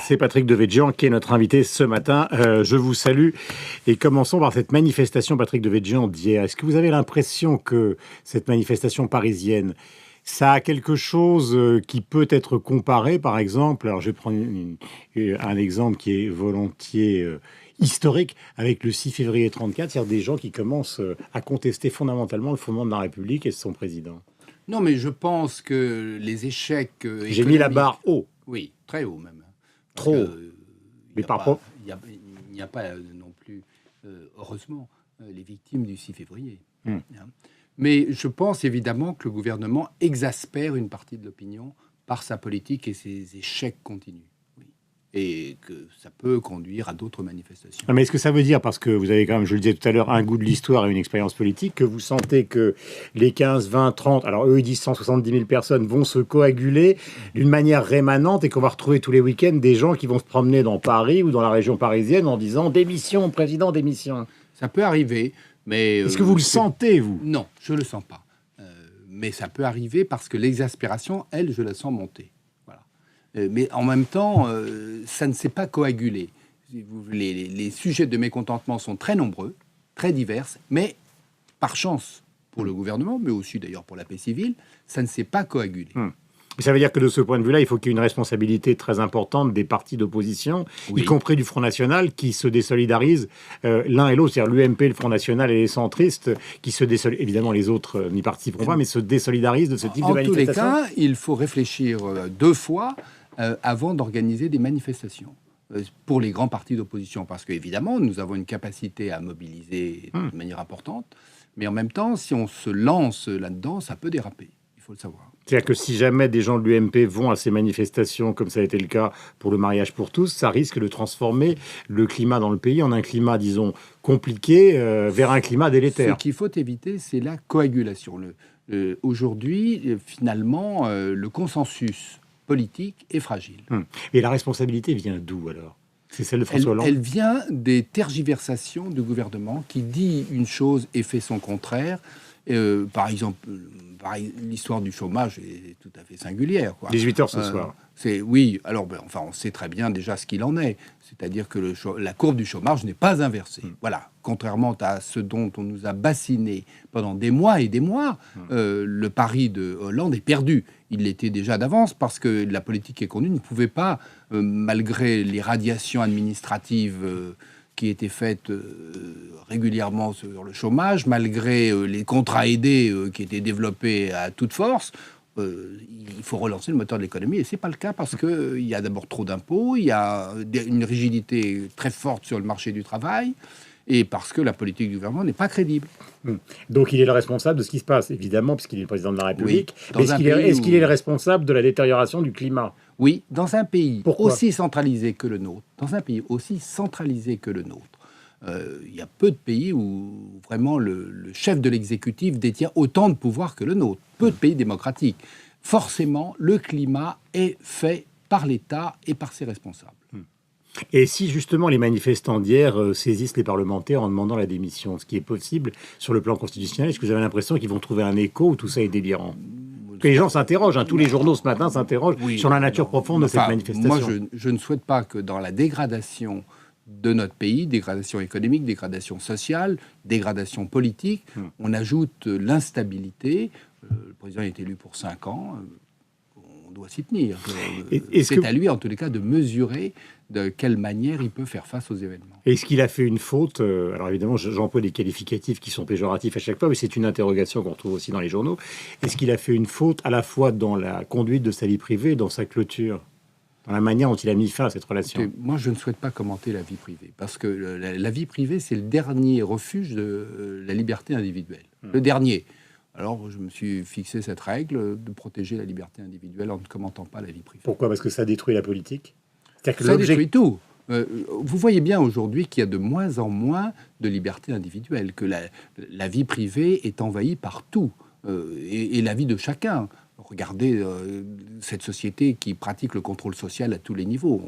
C'est Patrick Devedjian qui est notre invité ce matin. Je vous salue et commençons par cette manifestation, Patrick Devedjian, d'hier. Est-ce que vous avez l'impression que cette manifestation parisienne, ça a quelque chose qui peut être comparé, par exemple, alors je vais prendre un exemple qui est volontiers historique, avec le 6 février 34, c'est-à-dire des gens qui commencent à contester fondamentalement le fondement de la République et son président. Non, mais je pense que les échecs J'ai mis la barre haut. Oui, très haut même. Trop haut. Mais par contre... Il n'y a pas non plus, heureusement, les victimes du 6 février. Hein. Mais je pense évidemment que le gouvernement exaspère une partie de l'opinion par sa politique et ses échecs continus. Oui. Et que ça peut conduire à d'autres manifestations. Mais est-ce que ça veut dire, parce que vous avez quand même, je le disais tout à l'heure, un goût de l'histoire et une expérience politique, que vous sentez que les 15, 20, 30, alors eux ils disent 170 000 personnes vont se coaguler d'une manière rémanente et qu'on va retrouver tous les week-ends des gens qui vont se promener dans Paris ou dans la région parisienne en disant « démission, président, démission ». Ça peut arriver, mais... Est-ce que vous le sentez, vous? Non, je ne le sens pas. Mais ça peut arriver parce que l'exaspération, elle, je la sens monter. Mais en même temps, ça ne s'est pas coagulé. Les sujets de mécontentement sont très nombreux, très divers, mais par chance pour le gouvernement, mais aussi d'ailleurs pour la paix civile, ça ne s'est pas coagulé. Mais ça veut dire que de ce point de vue-là, il faut qu'il y ait une responsabilité très importante des partis d'opposition, y compris du Front National, qui se désolidarisent l'un et l'autre, c'est-à-dire l'UMP, le Front National et les centristes, qui se désolidarisent. Évidemment, les autres n'y participeront pas, mais se désolidarisent de ce type de manifestation. En tous les cas, il faut réfléchir deux fois avant d'organiser des manifestations pour les grands partis d'opposition, parce qu'évidemment, nous avons une capacité à mobiliser de manière importante, mais en même temps, si on se lance là-dedans, ça peut déraper, il faut le savoir. C'est-à-dire que si jamais des gens de l'UMP vont à ces manifestations, comme ça a été le cas pour le mariage pour tous, ça risque de transformer le climat dans le pays en un climat, disons, compliqué vers un climat délétère. Ce qu'il faut éviter, c'est la coagulation. Aujourd'hui, finalement, le consensus politique est fragile. Et la responsabilité vient d'où alors? C'est celle de François Hollande? Elle vient des tergiversations du gouvernement qui dit une chose et fait son contraire. Par exemple, l'histoire du chômage est tout à fait singulière. 18h ce soir. Oui, alors on sait très bien déjà ce qu'il en est. C'est-à-dire que la courbe du chômage n'est pas inversée. Voilà. Contrairement à ce dont on nous a bassiné pendant des mois et des mois, le pari de Hollande est perdu. Il l'était déjà d'avance parce que la politique économique ne pouvait pas, malgré les radiations administratives qui étaient faites régulièrement sur le chômage, malgré les contrats aidés qui étaient développés à toute force. Il faut relancer le moteur de l'économie et c'est pas le cas parce qu'il y a d'abord trop d'impôts, il y a une rigidité très forte sur le marché du travail et parce que la politique du gouvernement n'est pas crédible. Donc il est le responsable de ce qui se passe, évidemment, puisqu'il est le président de la République. Oui, est-ce qu'il est le responsable de la détérioration du climat? Oui, dans un pays Pourquoi aussi centralisé que le nôtre, il y a peu de pays où vraiment le chef de l'exécutif détient autant de pouvoir que le nôtre. Peu de pays démocratiques. Forcément, le climat est fait par l'État et par ses responsables. Et si justement les manifestants d'hier saisissent les parlementaires en demandant la démission, ce qui est possible sur le plan constitutionnel, est-ce que vous avez l'impression qu'ils vont trouver un écho où tout ça est délirant? Que les gens s'interrogent, tous les journaux ce matin s'interrogent sur la nature profonde de cette manifestation. Moi, je ne souhaite pas que dans la dégradation de notre pays, dégradation économique, dégradation sociale, dégradation politique, on ajoute l'instabilité. Le président est élu pour 5 ans, on doit s'y tenir. C'est à lui, en tous les cas, de mesurer de quelle manière il peut faire face aux événements. Est-ce qu'il a fait une faute? Alors évidemment, j'emploie des qualificatifs qui sont péjoratifs à chaque fois, mais c'est une interrogation qu'on retrouve aussi dans les journaux. Est-ce qu'il a fait une faute à la fois dans la conduite de sa vie privée et dans sa clôture, dans la manière dont il a mis fin à cette relation? Moi, je ne souhaite pas commenter la vie privée, parce que la vie privée, c'est le dernier refuge de la liberté individuelle. Le dernier. Alors, je me suis fixé cette règle de protéger la liberté individuelle en ne commentant pas la vie privée. Pourquoi? Parce que ça détruit la politique? Ça détruit tout. Vous voyez bien aujourd'hui qu'il y a de moins en moins de liberté individuelle, que la vie privée est envahie par tout, et la vie de chacun. Regardez cette société qui pratique le contrôle social à tous les niveaux.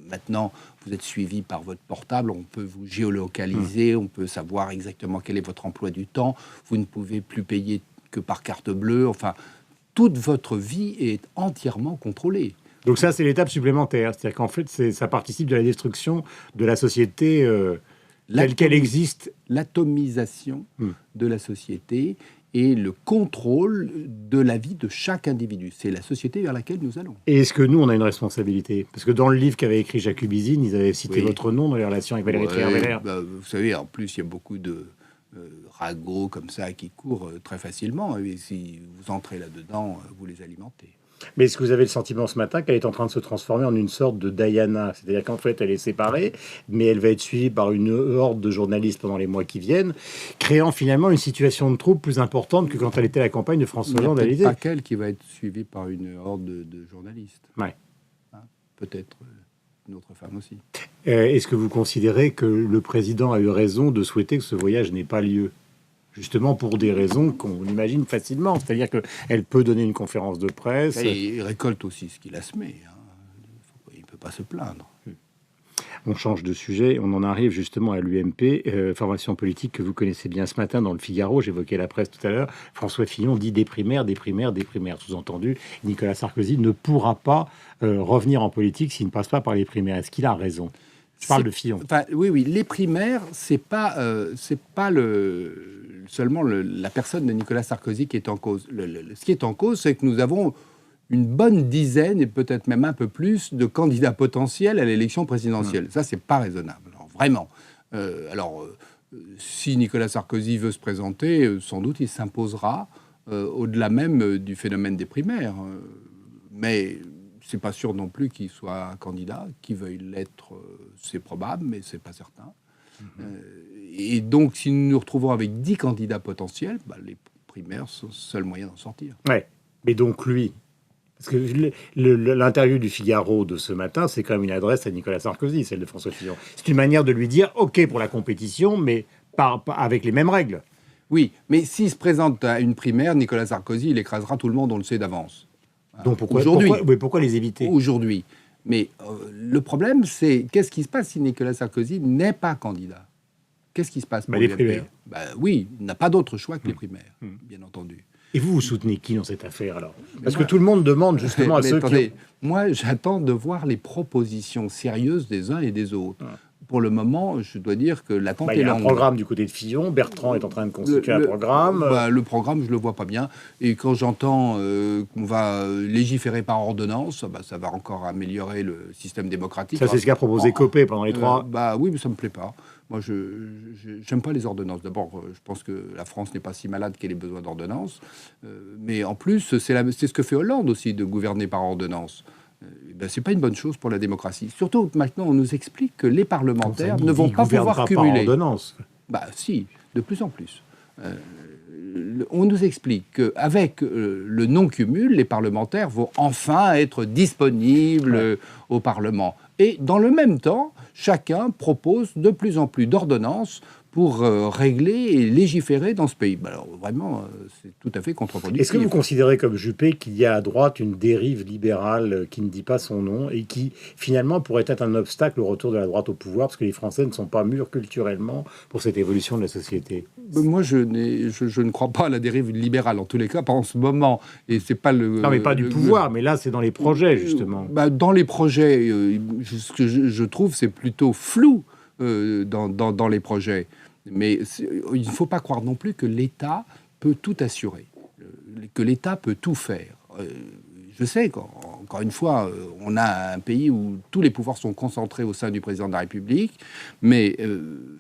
Maintenant, vous êtes suivi par votre portable, on peut vous géolocaliser, on peut savoir exactement quel est votre emploi du temps, vous ne pouvez plus payer que par carte bleue, enfin, toute votre vie est entièrement contrôlée. Donc ça, c'est l'étape supplémentaire. C'est-à-dire qu'en fait, ça participe de la destruction de la société telle qu'elle existe. L'atomisation de la société et le contrôle de la vie de chaque individu. C'est la société vers laquelle nous allons. Et est-ce que nous, on a une responsabilité? Parce que dans le livre qu'avait écrit Jacques Ubizine, ils avaient cité votre nom dans les relations avec Valéry Trierweiler. Vous savez, en plus, il y a beaucoup de ragots comme ça qui courent très facilement. Et si vous entrez là-dedans, vous les alimentez. Mais est-ce que vous avez le sentiment ce matin qu'elle est en train de se transformer en une sorte de Diana? C'est-à-dire qu'en fait, elle est séparée, mais elle va être suivie par une horde de journalistes pendant les mois qui viennent, créant finalement une situation de trouble plus importante que quand elle était à la campagne de François Hollande à l'Élysée. Pas qu'elle qui va être suivie par une horde de journalistes. Ouais. Hein, peut-être une autre femme aussi. Est-ce que vous considérez que le président a eu raison de souhaiter que ce voyage n'ait pas lieu? Justement pour des raisons qu'on imagine facilement. C'est-à-dire qu'elle peut donner une conférence de presse. Et il récolte aussi ce qu'il a semé. Hein. Il ne peut pas se plaindre. On change de sujet. On en arrive justement à l'UMP, formation politique que vous connaissez bien ce matin dans le Figaro. J'évoquais la presse tout à l'heure. François Fillon dit des primaires. Sous-entendu, Nicolas Sarkozy ne pourra pas revenir en politique s'il ne passe pas par les primaires. Est-ce qu'il a raison? Je parle de Fillon. Enfin, oui. Les primaires, c'est pas seulement la personne de Nicolas Sarkozy qui est en cause. Ce qui est en cause, c'est que nous avons une bonne dizaine et peut-être même un peu plus de candidats potentiels à l'élection présidentielle. Ça, c'est pas raisonnable. Alors, vraiment. Si Nicolas Sarkozy veut se présenter, sans doute il s'imposera au-delà même du phénomène des primaires. Mais c'est pas sûr non plus qu'il soit candidat. Qu'il veuille l'être, c'est probable, mais c'est pas certain. Et donc, si nous nous retrouvons avec 10 candidats potentiels, les primaires sont le seul moyen d'en sortir. Ouais, mais donc lui, parce que l'interview du Figaro de ce matin, c'est quand même une adresse à Nicolas Sarkozy, celle de François Fillon. C'est une manière de lui dire, OK pour la compétition, mais pas avec les mêmes règles. Oui, mais s'il se présente à une primaire, Nicolas Sarkozy, il écrasera tout le monde, on le sait d'avance. Donc pourquoi les éviter aujourd'hui? Mais le problème, c'est qu'est-ce qui se passe si Nicolas Sarkozy n'est pas candidat? Qu'est-ce qui se passe pour les primaires? Oui, il n'a pas d'autre choix que les primaires, bien entendu. Et vous soutenez qui dans cette affaire, alors? Parce que tout le monde demande justement à ceux attendez, moi, j'attends de voir les propositions sérieuses des uns et des autres. Pour le moment, je dois dire que l'attente est longue. Il y a un programme du côté de Fillon. Bertrand est en train de constituer un programme. Le programme, je ne le vois pas bien. Et quand j'entends qu'on va légiférer par ordonnance, ça va encore améliorer le système démocratique. Ça, c'est ce qu'a proposé Copé pendant les 3... oui, mais ça ne me plaît pas. Moi, je n'aime pas les ordonnances. D'abord, je pense que la France n'est pas si malade qu'elle ait besoin d'ordonnances. Mais en plus, c'est ce que fait Hollande aussi, de gouverner par ordonnance. C'est pas une bonne chose pour la démocratie. Surtout que maintenant, on nous explique que les parlementaires ne vont pas pouvoir cumuler. Si, de plus en plus. On nous explique qu'avec le non-cumul, les parlementaires vont enfin être disponibles au Parlement. Et dans le même temps, chacun propose de plus en plus d'ordonnances pour régler et légiférer dans ce pays. Alors vraiment, c'est tout à fait contre-productif. Est-ce que vous considérez comme Juppé qu'il y a à droite une dérive libérale qui ne dit pas son nom et qui finalement pourrait être un obstacle au retour de la droite au pouvoir parce que les Français ne sont pas mûrs culturellement pour cette évolution de la société? Moi, je ne crois pas à la dérive libérale, en tous les cas, pas en ce moment. Et c'est pas le... Non, mais pas du pouvoir, mais là, c'est dans les projets, justement. Dans les projets, ce que je trouve, c'est plutôt flou dans les projets. Mais il ne faut pas croire non plus que l'État peut tout assurer, que l'État peut tout faire. Je sais qu'encore une fois, on a un pays où tous les pouvoirs sont concentrés au sein du président de la République, mais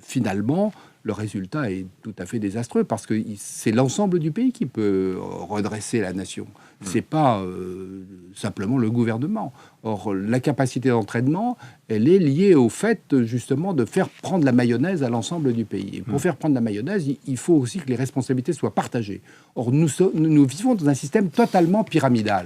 finalement, le résultat est tout à fait désastreux parce que c'est l'ensemble du pays qui peut redresser la nation. C'est pas simplement le gouvernement. Or, la capacité d'entraînement, elle est liée au fait, justement, de faire prendre la mayonnaise à l'ensemble du pays. Et pour faire prendre la mayonnaise, il faut aussi que les responsabilités soient partagées. Or, nous vivons dans un système totalement pyramidal.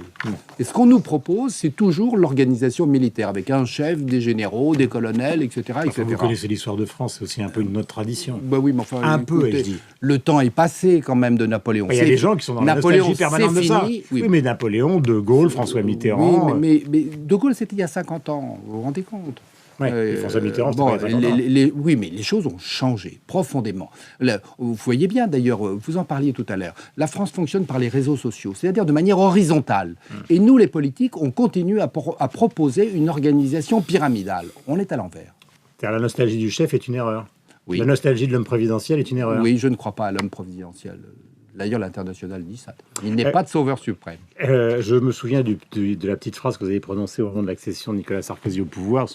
Et ce qu'on nous propose, c'est toujours l'organisation militaire, avec un chef, des généraux, des colonels, etc. etc. Vous connaissez l'histoire de France, c'est aussi un peu une autre tradition. Oui, mais enfin, écoutez, je dis. Le temps est passé, quand même, de Napoléon. Il y a des gens qui sont dans la nostalgie permanente de ça. Oui, mais Napoléon, De Gaulle, François Mitterrand... Oui, mais De Gaulle, c'était il y a 50 ans, vous vous rendez compte? Ouais, François Mitterrand, c'était pas oui, mais les choses ont changé profondément. Là, vous voyez bien, d'ailleurs, vous en parliez tout à l'heure, la France fonctionne par les réseaux sociaux, c'est-à-dire de manière horizontale. Et nous, les politiques, on continue à proposer une organisation pyramidale. On est à l'envers. La nostalgie du chef est une erreur. Oui. La nostalgie de l'homme providentiel est une erreur. Oui, je ne crois pas à l'homme providentiel. D'ailleurs, l'international dit ça. Il n'est pas de sauveur suprême. Je me souviens de la petite phrase que vous avez prononcée au moment de l'accession de Nicolas Sarkozy au pouvoir.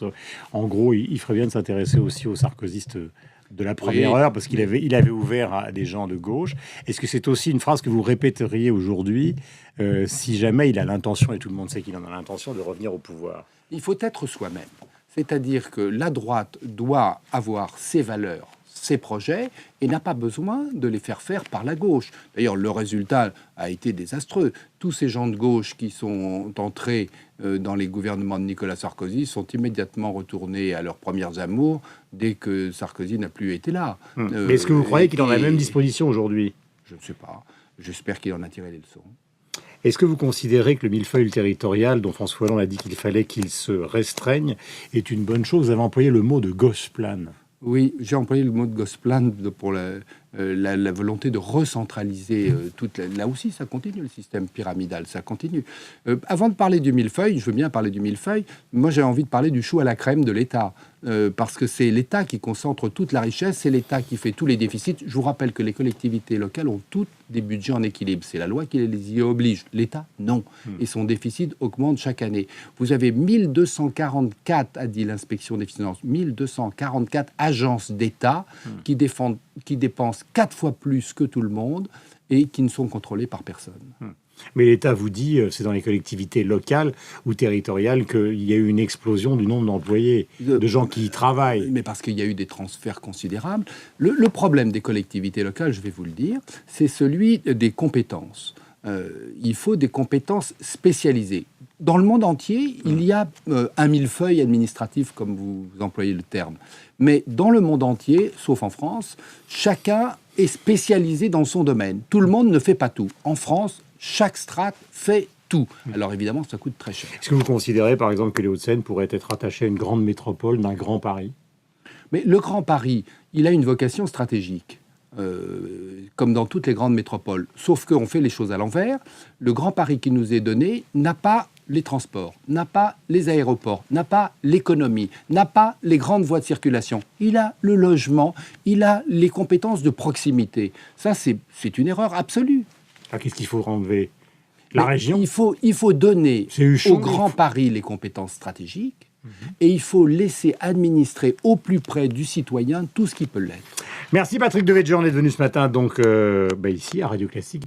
En gros, il ferait bien de s'intéresser aussi aux sarkozystes de la première heure, parce qu'il avait ouvert à des gens de gauche. Est-ce que c'est aussi une phrase que vous répéteriez aujourd'hui si jamais il a l'intention, et tout le monde sait qu'il en a l'intention, de revenir au pouvoir? Il faut être soi-même. C'est-à-dire que la droite doit avoir ses valeurs, ses projets, et n'a pas besoin de les faire par la gauche. D'ailleurs, le résultat a été désastreux. Tous ces gens de gauche qui sont entrés dans les gouvernements de Nicolas Sarkozy sont immédiatement retournés à leurs premières amours dès que Sarkozy n'a plus été là. Mais est-ce que vous croyez qu'il en a la même disposition aujourd'hui? Je ne sais pas. J'espère qu'il en a tiré les leçons. Est-ce que vous considérez que le millefeuille territorial, dont François Hollande a dit qu'il fallait qu'il se restreigne, est une bonne chose? Vous avez employé le mot de Gosplan. Oui, j'ai employé le mot de Gosplan pour la volonté de recentraliser là aussi, ça continue, le système pyramidal, ça continue. Avant de parler du millefeuille, je veux bien parler du millefeuille, moi j'ai envie de parler du chou à la crème de l'État. Parce que c'est l'État qui concentre toute la richesse, c'est l'État qui fait tous les déficits. Je vous rappelle que les collectivités locales ont toutes des budgets en équilibre. C'est la loi qui les y oblige. L'État, non. Et son déficit augmente chaque année. Vous avez 1244, a dit l'inspection des finances, 1244 agences d'État qui dépensent 4 fois plus que tout le monde et qui ne sont contrôlées par personne. Mais l'État vous dit, c'est dans les collectivités locales ou territoriales qu'il y a eu une explosion du nombre d'employés, de gens qui y travaillent. Mais parce qu'il y a eu des transferts considérables. Le problème des collectivités locales, je vais vous le dire, c'est celui des compétences. Il faut des compétences spécialisées. Dans le monde entier, il y a un millefeuille administratif, comme vous employez le terme. Mais dans le monde entier, sauf en France, chacun est spécialisé dans son domaine. Tout le monde ne fait pas tout. En France, chaque strate fait tout. Alors évidemment, ça coûte très cher. Est-ce que vous considérez, par exemple, que les Hauts-de-Seine pourraient être attachés à une grande métropole d'un Grand Paris? Mais le Grand Paris, il a une vocation stratégique, comme dans toutes les grandes métropoles. Sauf qu'on fait les choses à l'envers. Le Grand Paris qui nous est donné n'a pas les transports, n'a pas les aéroports, n'a pas l'économie, n'a pas les grandes voies de circulation. Il a le logement, il a les compétences de proximité. Ça, c'est une erreur absolue. Qu'est-ce qu'il faut enlever? La région? Il faut donner au Grand Paris les compétences stratégiques et il faut laisser administrer au plus près du citoyen tout ce qui peut l'être. Merci Patrick Devedjian d'être venu ce matin donc ici à Radio Classique.